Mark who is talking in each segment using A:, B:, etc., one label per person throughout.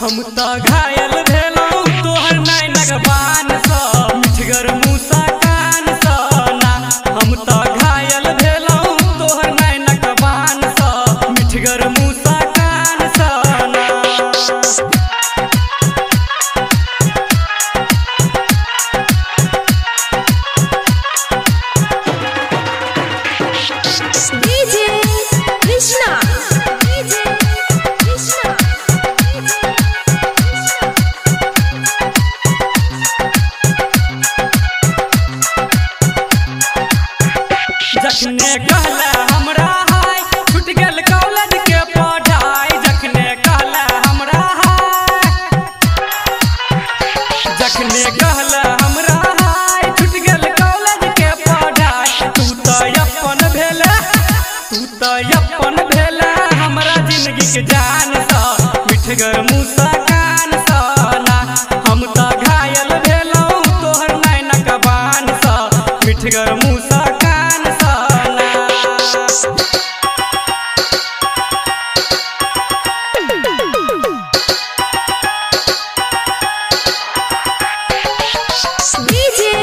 A: हम तो घायल भेलौं तोहर नैनक बान सँ मिठगर मुस्कान सँ ना। हम तो घायल भेलौं तोहर नैनक बान सँ मिठगर मुस्कान सँ ना।
B: डीजे कृष्णा
A: जखने कहला हमरा हाय छूट गेल कॉलेज के पढ़ाई। जखने कहला हमरा हाय जखने कहला हमरा हाय छूट गेल कॉलेज के पढ़ाई। तू तो अपन भेला हमरा जिंदगी के जान सा मिठगर मुस्कान सा ना। हम तो घायल भेलौं तोहर नैनक बान सा मिठगर मुस्कान सा ना।
B: डीजे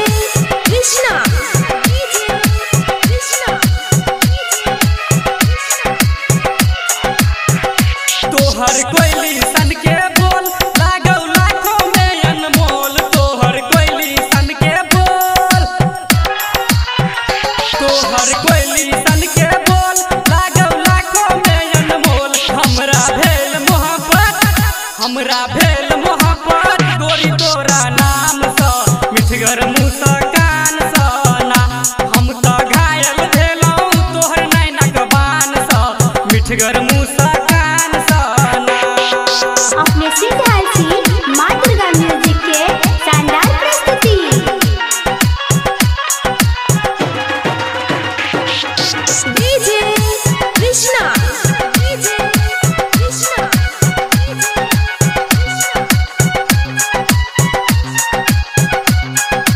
B: कृष्णा
A: तोहर कोयली सन के बोल लागौ लाखों में अनमोल। तोहर कोयली सन के बोल तोहर कोयली सन के बोल लागौ लाखों में अनमोल। हमरा भेल मोहब्बत गोरी तोरा नाम सँ मिठगर मुस्कान सँ ना। हम तो घायल भेलौं तोहर नैनक बान सँ मिठगर मुस्कान सँ ना।
B: अपने सिद्धार्थी माँ दुर्गा म्यूजिक के शानदार प्रस्तुति। DJ Krishna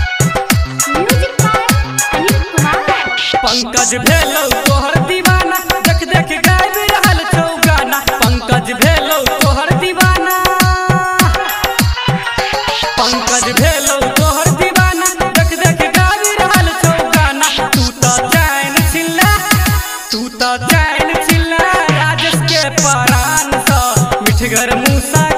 B: music by Anil Kumar.
A: Pankaj भेलौ तोहर दीवाना देख देख गाबि रहल छौ गाना। पंकज भेलौ तोहर दीवाना पंकज भेलौ तोहर दीवाना देख देख गाबि रहल छौ गाना। तू तो चैन छिल्ला राजेश के परान सँ मिठगर मुस्कान